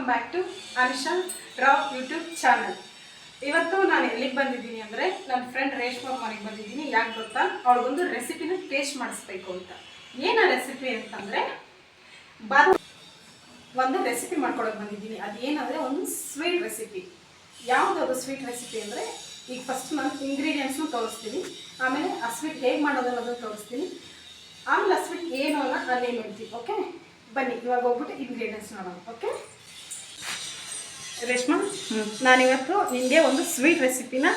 Welcome back to Anisha Rao YouTube channel. ಇವತ್ತು ನಾನು ಎಲ್ಲಿಗೆ ಬಂದಿದ್ದೀನಿ ಅಂದರೆ ನನ್ನ ಫ್ರೆಂಡ್ ರೇಷ್ಮಾ ಮನೆಗೆ ಬಂದಿದ್ದೀನಿ. ಯಾಕೆ ಗೊತ್ತಾ, ಅವಳಿಗೊಂದು ರೆಸಿಪಿನ ಟೇಸ್ಟ್ ಮಾಡಿಸ್ಬೇಕು ಅಂತ. ಏನು ರೆಸಿಪಿ ಅಂತಂದರೆ ಬಾದಾಮ್ ಒಂದು ರೆಸಿಪಿ ಮಾಡ್ಕೊಳಕ್ಕೆ ಬಂದಿದ್ದೀನಿ. ಅದೇನಂದರೆ ಒಂದು ಸ್ವೀಟ್ ರೆಸಿಪಿ. ಯಾವುದದು ಸ್ವೀಟ್ ರೆಸಿಪಿ ಅಂದರೆ, ಈಗ ಫಸ್ಟ್ ನಾನು ಇಂಗ್ರೀಡಿಯೆಂಟ್ಸ್ನು ತೋರಿಸ್ತೀನಿ, ಆಮೇಲೆ ಆ ಸ್ವೀಟ್ ಹೇಗೆ ಮಾಡೋದು ಅನ್ನೋದನ್ನು ತೋರಿಸ್ತೀನಿ, ಆಮೇಲೆ ಆ ಸ್ವೀಟ್ ಏನು ಅನ್ನೋ ನಾನು ಏನು ಹೇಳ್ತೀನಿ. ಓಕೆ, ಬನ್ನಿ ಇವಾಗ ಹೋಗ್ಬಿಟ್ಟು ಇಂಗ್ರೀಡಿಯೆಂಟ್ಸ್ ನೋಡೋಣ. ಓಕೆ ರೇಷ್ಮಾ, ನಾನಿವತ್ತು ನಿನಗೆ ಒಂದು ಸ್ವೀಟ್ ರೆಸಿಪಿನ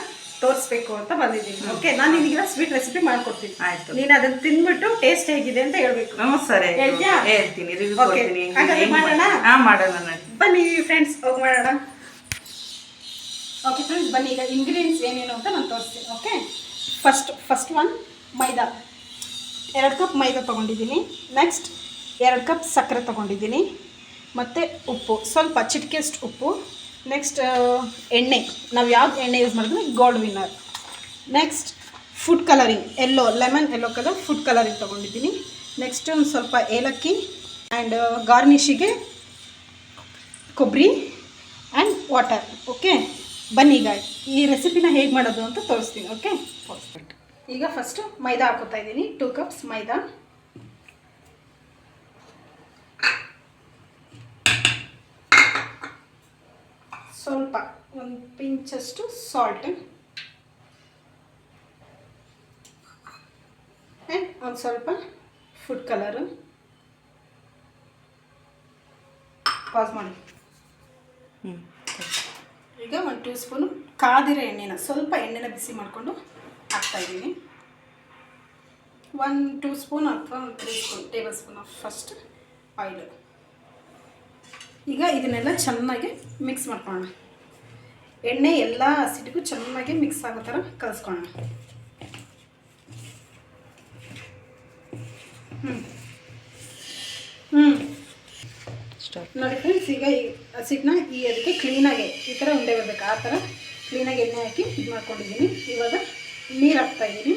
ತೋರಿಸ್ಬೇಕು ಅಂತ ಬಂದಿದ್ದೀನಿ. ಓಕೆ, ನಾನು ನಿನಗೆ ಸ್ವೀಟ್ ರೆಸಿಪಿ ಮಾಡ್ಕೊಡ್ತೀನಿ. ಆಯ್ತು, ನೀನು ಅದನ್ನು ತಿಂದ್ಬಿಟ್ಟು ಟೇಸ್ಟ್ ಹೇಗಿದೆ ಅಂತ ಹೇಳ್ಬೇಕು. ಸರಿ, ಹೇಳ್ತೀನಿ. ಮಾಡೋಣ, ಬನ್ನಿ ಫ್ರೆಂಡ್ಸ್, ಹೋಗಿ ಮಾಡೋಣ. ಓಕೆ ಫ್ರೆಂಡ್ಸ್, ಬನ್ನಿ ಈಗ ಇಂಗ್ರೀಡಿಯೆಂಟ್ಸ್ ಏನೇನು ಅಂತ ನಾನು ತೋರಿಸ್ತೀನಿ. ಓಕೆ, ಫಸ್ಟ್ ಒನ್ ಮೈದಾ. 2 ಕಪ್ ಮೈದಾ ತೊಗೊಂಡಿದ್ದೀನಿ. ನೆಕ್ಸ್ಟ್ 2 ಕಪ್ ಸಕ್ಕರೆ ತೊಗೊಂಡಿದ್ದೀನಿ. ಮತ್ತು ಉಪ್ಪು, ಸ್ವಲ್ಪ ಚಿಟಿಕೆಯಷ್ಟು ಉಪ್ಪು. ನೆಕ್ಸ್ಟ್ ಎಣ್ಣೆ, ನಾವು ಯಾವ್ದು ಎಣ್ಣೆ ಯೂಸ್ ಮಾಡಿದ್ರೆ gold winner. Next food colouring, lemon yellow colour food colouring ತೊಗೊಂಡಿದ್ದೀನಿ. ನೆಕ್ಸ್ಟ್ ಒಂದು ಸ್ವಲ್ಪ ಏಲಕ್ಕಿ ಆ್ಯಂಡ್ ಗಾರ್ನಿಷಿಗೆ ಕೊಬ್ಬರಿ ಆ್ಯಂಡ್ ವಾಟರ್. ಓಕೆ, ಬನ್ನಿ ಈಗ ಈ ರೆಸಿಪಿನ ಹೇಗೆ ಮಾಡೋದು ಅಂತ ತೋರಿಸ್ತೀನಿ. ಓಕೆ, ತೋರಿಸ್ಬಿಟ್ಟು ಈಗ ಫಸ್ಟು ಮೈದಾ ಹಾಕೋತಾ ಇದ್ದೀನಿ. 2 ಕಪ್ಸ್ ಮೈದಾ. ಸ್ವಲ್ಪ ಒಂದು ಪಿಂಚಷ್ಟು ಸಾಲ್ಟ್ ಆ್ಯಂಡ್ ಒಂದು ಸ್ವಲ್ಪ ಫುಡ್ ಕಲರು. ಪಾಸ್ ಮಾಡಿ. ಈಗ 1 ಟೀ ಸ್ಪೂನು ಕಾದಿರೋ ಎಣ್ಣೆನ, ಸ್ವಲ್ಪ ಎಣ್ಣೆನ ಬಿಸಿ ಮಾಡಿಕೊಂಡು ಹಾಕ್ತಾಯಿದ್ದೀನಿ. 1 2 ಸ್ಪೂನ್ ಅಥವಾ 3 spoon table spoon of first oil. ಈಗ ಇದನ್ನೆಲ್ಲ ಚೆನ್ನಾಗಿ ಮಿಕ್ಸ್ ಮಾಡ್ಕೊಳ್ಳೋಣ. ಎಣ್ಣೆ ಎಲ್ಲ ಹಸಿಟಿಗೂ ಚೆನ್ನಾಗಿ ಮಿಕ್ಸ್ ಆಗೋ ಥರ ಕಲಿಸ್ಕೊಳ್ಳೋಣ. ನೋಡಿ ಫ್ರೆಂಡ್ಸ್, ಈಗ ಈ ಹಸಿಟ್ಟನ್ನ ಅದಕ್ಕೆ ಕ್ಲೀನಾಗಿ ಈ ಥರ ಉಂಡೆ ಬರಬೇಕು, ಆ ಥರ ಕ್ಲೀನಾಗಿ ಎಣ್ಣೆ ಹಾಕಿ ಇದು ಮಾಡ್ಕೊಂಡಿದ್ದೀನಿ. ಇವಾಗ ನೀರು ಹಾಕ್ತಾಯಿದ್ದೀನಿ.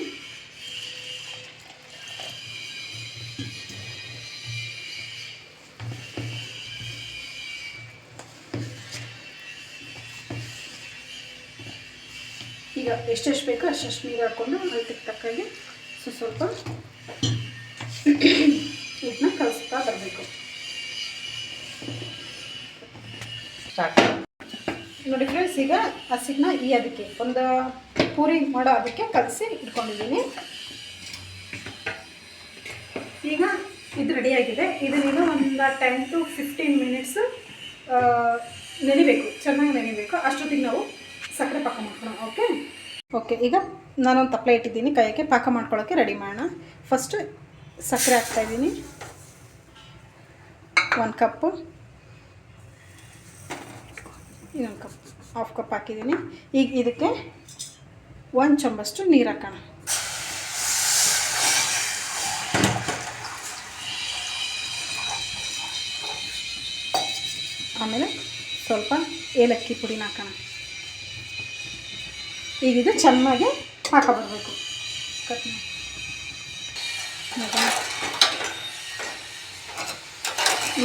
ಈಗ ಎಷ್ಟೆಷ್ಟು ಬೇಕೋ ಅಷ್ಟೆಷ್ಟು ನೀರು ಹಾಕ್ಕೊಂಡು ಅದಕ್ಕೆ ತಕ್ಕಾಗಿ ಸ್ವಲ್ಪ ಇದನ್ನ ಕಲಿಸ್ತಾ ಬರಬೇಕು. ನೋಡಿ ಫ್ರೆಂಡ್ಸ್, ಈಗ ಹಸಿಟ್ಟನ್ನ ಅದಕ್ಕೆ ಒಂದು ಪೂರಿ ಮಾಡೋ ಅದಕ್ಕೆ ಕಲಸಿ ಇಟ್ಕೊಂಡಿದ್ದೀನಿ. ಈಗ ಇದು ರೆಡಿಯಾಗಿದೆ. ಇದನ್ನೀಗ ಒಂದು 10 to 15 ಮಿನಿಟ್ಸು ನೆನಿಬೇಕು, ಚೆನ್ನಾಗಿ ನೆನಿಬೇಕು. ಅಷ್ಟೊತ್ತಿಗೆ ನಾವು ಸಕ್ಕರೆ ಪಾಕ ಮಾಡ್ಕೊಳ್ಳೋಣ. ಓಕೆ, ಈಗ ನಾನೊಂದು ತಪ್ಪಲೆ ಇಟ್ಟಿದ್ದೀನಿ ಕೈಗೆ. ಪಾಕ ಮಾಡ್ಕೊಳ್ಳೋಕ್ಕೆ ರೆಡಿ ಮಾಡೋಣ. ಫಸ್ಟು ಸಕ್ಕರೆ ಹಾಕ್ತಾಯಿದ್ದೀನಿ, 1 ಕಪ್ಪು. ಇನ್ನೊಂದು ಕಪ್, ಹಾಫ್ ಕಪ್ ಹಾಕಿದ್ದೀನಿ. ಈಗ ಇದಕ್ಕೆ 1 ಚಮಚಷ್ಟು ನೀರು ಹಾಕೋಣ. ಆಮೇಲೆ ಸ್ವಲ್ಪ ಏಲಕ್ಕಿ ಪುಡಿನ ಹಾಕೋಣ. ಈಗ ಇದು ಚೆನ್ನಾಗಿ ಪಾಕ ಬರಬೇಕು.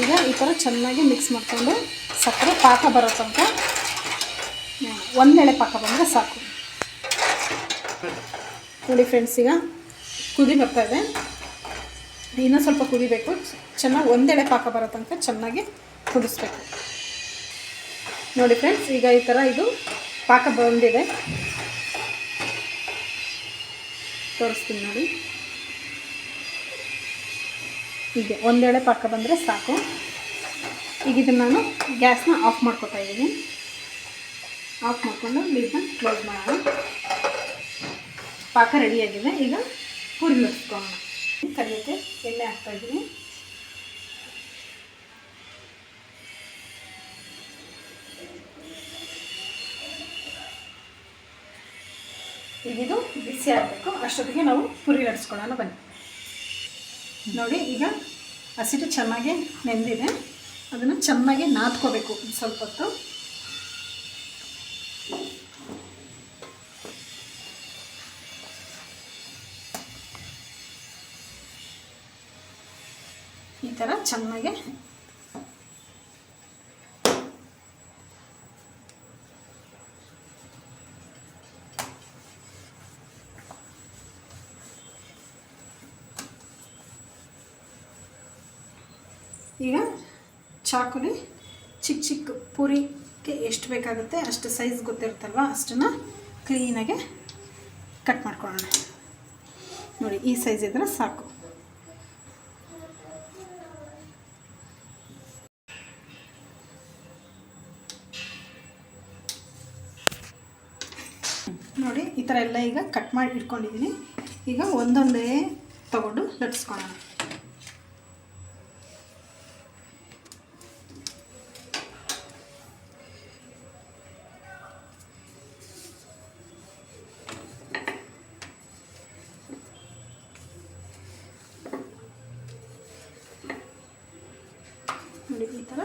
ಈಗ ಈ ಥರ ಚೆನ್ನಾಗಿ ಮಿಕ್ಸ್ ಮಾಡಿಕೊಂಡು ಸಕ್ಕರೆ ಪಾಕ ಬರೋ ತನಕ ಒಂದೆಳೆ ಪಾಕ ಬಂದರೆ ಸಾಕು. ನೋಡಿ ಫ್ರೆಂಡ್ಸ್, ಈಗ ಕುದಿ ಬರ್ತಾಯಿದೆ. ಇನ್ನೂ ಸ್ವಲ್ಪ ಕುದಿಬೇಕು. ಚೆನ್ನಾಗಿ ಒಂದೆಳೆ ಪಾಕ ಬರೋ ತನಕ ಚೆನ್ನಾಗಿ ಕುದಿಸ್ಬೇಕು. ನೋಡಿ ಫ್ರೆಂಡ್ಸ್, ಈಗ ಈ ಥರ ಇದು ಪಾಕ ಬಂದಿದೆ. ತೋರಿಸ್ತೀನಿ ನೋಡಿ. ಹೀಗೆ ಒಂದೆಳೆ ಪಾಕ ಬಂದರೆ ಸಾಕು. ಈಗ ಇದನ್ನು ನಾನು ಗ್ಯಾಸ್ನ ಆಫ್ ಮಾಡ್ಕೊತಾ ಇದ್ದೀನಿ. ಆಫ್ ಮಾಡಿಕೊಂಡು ಲೀಡ್ನ ಕ್ಲೋಸ್ ಮಾಡೋಣ. ಪಾಕ ರೆಡಿಯಾಗಿದೆ. ಈಗ ಪೂರಿ ಲಟ್ಸ್ಕೊಳ್ಳೋಣ. ಕರಿಯೋಕ್ಕೆ ಎಣ್ಣೆ ಹಾಕ್ತಾಯಿದ್ದೀನಿ. ಈಗಿದು ಬಿಸಿ ಆಗಬೇಕು. ಅಷ್ಟೊತ್ತಿಗೆ ನಾವು ಪುರಿ ಲಟ್ಸ್ಕೊಳ್ಳೋಣ ಬನ್ನಿ. ನೋಡಿ, ಈಗ ಹಸಿಟ್ಟು ಚೆನ್ನಾಗಿ ನೆಂದಿದೆ. ಅದನ್ನು ಚೆನ್ನಾಗಿ ನಾದ್ಕೋಬೇಕು ಸ್ವಲ್ಪ ಹೊತ್ತು. ಈ ಥರ ಚೆನ್ನಾಗಿ ಈಗ ಚಾಕುಲಿ ಚಿಕ್ಕ ಚಿಕ್ಕ ಪೂರಿಗೆ ಎಷ್ಟು ಬೇಕಾಗುತ್ತೆ ಅಷ್ಟು ಸೈಜ್ ಗೊತ್ತಿರುತ್ತಲ್ವ ಅಷ್ಟನ್ನು ಕ್ಲೀನಾಗೆ ಕಟ್ ಮಾಡ್ಕೊಳ್ಳೋಣ. ನೋಡಿ ಈ ಸೈಜ್ ಇದ್ದರೆ ಸಾಕು. ನೋಡಿ ಈ ಥರ ಎಲ್ಲ ಈಗ ಕಟ್ ಮಾಡಿ ಇಟ್ಕೊಂಡಿದ್ದೀನಿ. ಈಗ ಒಂದೊಂದೇ ತಗೊಂಡು ಲಟ್ಸ್ಕೊಳ್ಳೋಣ. ನೋಡಿ ಈ ಥರ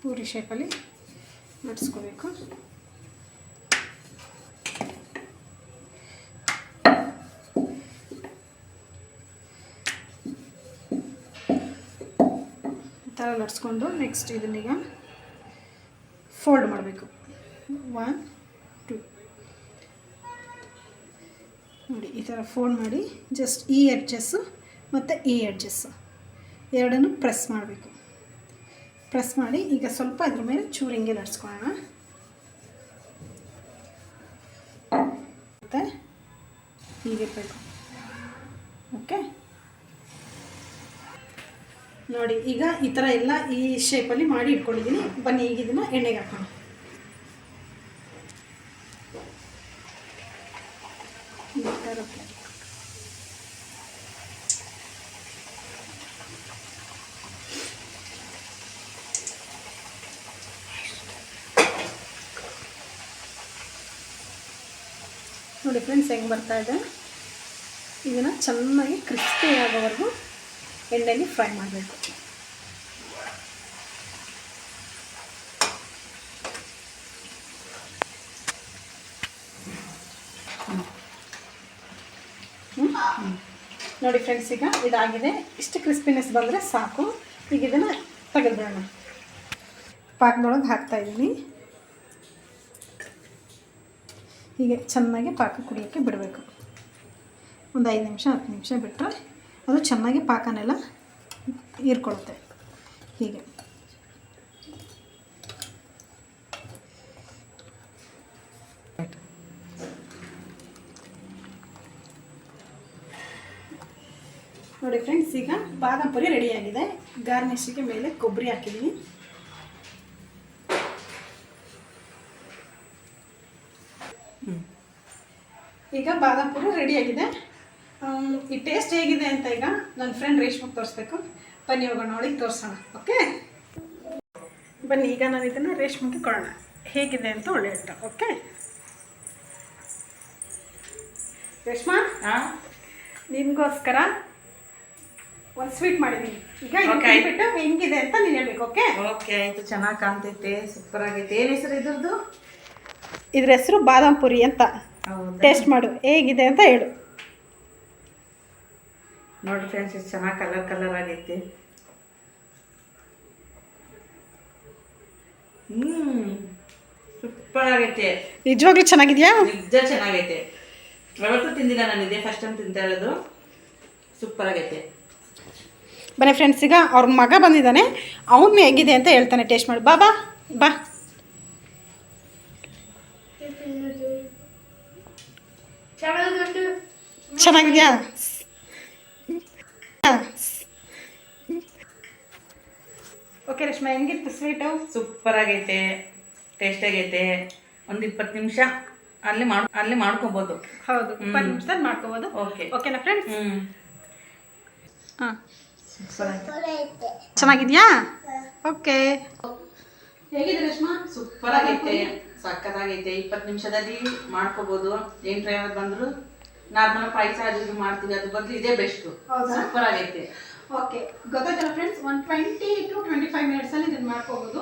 ಪೂರಿ ಶೇಪಲ್ಲಿ ಲಟ್ಸ್ಕೋಬೇಕು. ಈ ಥರ ಲಟ್ಸ್ಕೊಂಡು ನೆಕ್ಸ್ಟ್ ಇದನ್ನೀಗ ಫೋಲ್ಡ್ ಮಾಡಬೇಕು. 1 2 ನೋಡಿ ಈ ಥರ ಫೋಲ್ಡ್ ಮಾಡಿ ಜಸ್ಟ್ ಈ ಎಡ್ಜಸ್ಸು ಮತ್ತು ಈ ಎಡ್ಜಸ್ಸು ಎರಡನ್ನು ಪ್ರೆಸ್ ಮಾಡಬೇಕು. ಪ್ರೆಸ್ ಮಾಡಿ ಈಗ ಸ್ವಲ್ಪ ಅದ್ರ ಮೇಲೆ ಚೂರು ಹಿಂಗೆ ಲಟ್ಸ್ಕೊಳ್ಳೋಣ. ಮತ್ತು ಹೀಗಿರಬೇಕು. ಓಕೆ ನೋಡಿ ಈಗ ಈ ಥರ ಎಲ್ಲ ಈ ಶೇಪಲ್ಲಿ ಮಾಡಿ ಇಟ್ಕೊಂಡಿದ್ದೀನಿ. ಬನ್ನಿ ಈಗ ಇದನ್ನು ಎಣ್ಣೆಗೆ ಹಾಕೋಣ. ನೋಡಿ ಫ್ರೆಂಡ್ಸ್ ಹೆಂಗೆ ಬರ್ತಾ ಇದೆ. ಇದನ್ನು ಚೆನ್ನಾಗಿ ಕ್ರಿಸ್ಪಿ ಆಗೋವರೆಗೂ ಎಣ್ಣೆಯಲ್ಲಿ ಫ್ರೈ ಮಾಡಬೇಕು. ನೋಡಿ ಫ್ರೆಂಡ್ಸ್ ಈಗ ಇದಾಗಿದೆ. ಇಷ್ಟು ಕ್ರಿಸ್ಪಿನೆಸ್ ಬಂದರೆ ಸಾಕು. ಈಗ ಇದನ್ನು ತೆಗೆದ್ಬಿಡೋಣ. ಪಾಕದೊಳಗೆ ಹಾಕ್ತಾಯಿದ್ದೀನಿ. ಹೀಗೆ ಚೆನ್ನಾಗಿ ಪಾಕ ಕುಡಿಯೋಕ್ಕೆ ಬಿಡಬೇಕು. ಒಂದು 5 ನಿಮಿಷ 10 ನಿಮಿಷ ಬಿಟ್ಟರೆ ಅದು ಚೆನ್ನಾಗಿ ಪಾಕನೆಲ್ಲ ಹೀರ್ಕೊಳ್ಳುತ್ತೆ. ಹೀಗೆ ನೋಡಿ ಫ್ರೆಂಡ್ಸ್ ಈಗ ಬಾದಾಮ್ ಪುರಿ ರೆಡಿಯಾಗಿದೆ. ಗಾರ್ನಿಷಿಗೆ ಮೇಲೆ ಕೊಬ್ಬರಿ ಹಾಕಿದ್ದೀನಿ. ಈಗ ಬಾದಾಮ್ ಪುರಿ ರೆಡಿಯಾಗಿದೆ. ಈ ಟೇಸ್ಟ್ ಹೇಗಿದೆ ಅಂತ ಈಗ ನನ್ನ ಫ್ರೆಂಡ್ ರೇಷ್ಮೆಗೆ ತೋರಿಸ್ಬೇಕು. ಬನ್ನಿ ಹೋಗೋಣ, ಅವಳಿಗೆ ತೋರಿಸೋಣ. ಓಕೆ ಬನ್ನಿ ಈಗ ನಾನು ಇದನ್ನು ರೇಷ್ಮೆಗೆ ಕೊಡೋಣ ಹೇಗಿದೆ ಅಂತ ಒಳ್ಳೆ ಹೇಳ್ತಾ. ಓಕೆ ರೇಷ್ಮಾ, ನಿಮಗೋಸ್ಕರ ಒಂದು ಸ್ವೀಟ್ ಮಾಡಿದ್ದೀನಿ. ಈಗ ಬಿಟ್ಟು ಹೆಂಗಿದೆ ಅಂತ ನೀನು ಹೇಳ್ಬೇಕು. ಓಕೆ ಓಕೆ ಆಯಿತು. ಚೆನ್ನಾಗಿ ಕಾಣ್ತೈತೆ, ಸೂಪರ್ ಆಗೈತೆ. ಏನು ಹೆಸರು ಇದ್ರದ್ದು? ಇದ್ರ ಹೆಸರು ಬಾದಾಮ್ ಪುರಿ ಅಂತ. ಟೇಸ್ಟ್ ಮಾಡು ಹೇಗಿದೆ ಅಂತ ಹೇಳು. ನೋಡಿ ಫ್ರೆಂಡ್ಸ್ ಎಷ್ಟು ಚೆನ್ನಾಗಿ ಕಲರ್ ಆಗೈತೆ. ಸೂಪರ್ ಆಗೈತೆ. ನಿಜವಾಗ್ಲೂ ಚೆನ್ನಾಗಿದೆಯಾ? ನಿಜ ಚೆನ್ನಾಗೈತೆ. ಯಾವತ್ತೂ ತಿಂದಿಲ್ಲ ನಾನು, ಇದೇ ಫಸ್ಟ್ ಟೈಮ್ ತಿಂತಾ ಇರೋದು. ಸೂಪರ್ ಆಗೈತೆ. ಬನ್ನಿ ಫ್ರೆಂಡ್ಸ್ ಈಗ ಅವ್ರ ಮಗ ಬಂದಿದ್ದಾನೆ, ಅವನು ಹೇಗಿದೆ ಅಂತ ಹೇಳ್ತಾನೆ. ಟೇಸ್ಟ್ ಮಾಡಿ. ಬಾ ಬಾ ಬಾ. ಚೆನ್ನಾಗಿದೆಯಾ? ಓಕೆ ರೇಷ್ಮಾ, ಹೆಂಗಿತ್ತು ಸ್ವೀಟು? ಸೂಪರ್ ಆಗೈತೆ, ಟೇಸ್ಟ್ ಆಗೈತೆ. ಒಂದು 20 ನಿಮಿಷ ಅಲ್ಲಿ ಮಾಡ್ಕೋಬೋದು. ಹೌದು, 20 ನಿಮಿಷದಲ್ಲಿ ಮಾಡ್ಕೋಬೋದು. ಓಕೆ ಓಕೆನಾ ಫ್ರೆಂಡ್ಸ್? ಹಾಂ ಸೂಪರ್ ಚೆನ್ನಾಗಿದೆಯಾ? ಓಕೆ ಹೇಗಿದೆ ರೇಷ್ಮಾ? ಸೂಪರ್ ಆಗೈತೆ, ಸಕ್ಕತ್ತಾಗೈತೆ. 20 ನಿಮಿಷದಲ್ಲಿ ಮಾಡ್ಕೋಬೋದು. ಏನು ಟ್ರೈನರ್ ಬಂದರು ನಾರ್ಮಲ್ ಪಾಯಸ ಅದು ಮಾಡ್ತೀವಿ, ಅದ್ರ ಬದಲು ಇದೇ ಬೆಸ್ಟು. ಸೂಪರ್ ಆಗೈತೆ. ಓಕೆ ಗೊತ್ತಾಯ್ತಲ್ಲ ಫ್ರೆಂಡ್ಸ್, 120 to 25 ಮಿನಿಟ್ಸಲ್ಲಿ ಇದನ್ನು ಮಾಡ್ಕೋಬೋದು.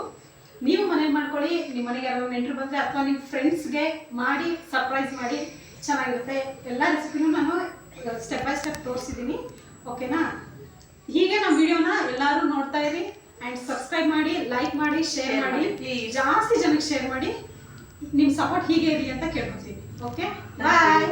ನೀವು ಮನೇಲಿ ಮಾಡ್ಕೊಳ್ಳಿ. ನಿಮ್ಮ ಮನೆಗೆ ಯಾರೋ ನೆಂಟರು ಬಂದರೆ ಅಥವಾ ನಿಮ್ಮ ಫ್ರೆಂಡ್ಸ್ಗೆ ಮಾಡಿ ಸರ್ಪ್ರೈಸ್ ಮಾಡಿ, ಚೆನ್ನಾಗಿರುತ್ತೆ. ಎಲ್ಲ ರೆಸಿಪಿನೂ ನಾನು ಸ್ಟೆಪ್ ಬೈ ಸ್ಟೆಪ್ ತೋರಿಸಿದ್ದೀನಿ. ಓಕೆನಾ? ಹೀಗೆ ನಮ್ಮ ವಿಡಿಯೋನ ಎಲ್ಲರೂ ನೋಡ್ತಾ ಇರಿ ಆ್ಯಂಡ್ ಸಬ್ಸ್ಕ್ರೈಬ್ ಮಾಡಿ, ಲೈಕ್ ಮಾಡಿ, ಶೇರ್ ಮಾಡಿ. ಜಾಸ್ತಿ ಜನಕ್ಕೆ ಶೇರ್ ಮಾಡಿ. ನಿಮ್ಮ ಸಪೋರ್ಟ್ ಹೀಗೆ ಇರಲಿ ಅಂತ ಕೇಳ್ಕೊತೀನಿ. ಓಕೆ ಬಾಯ್.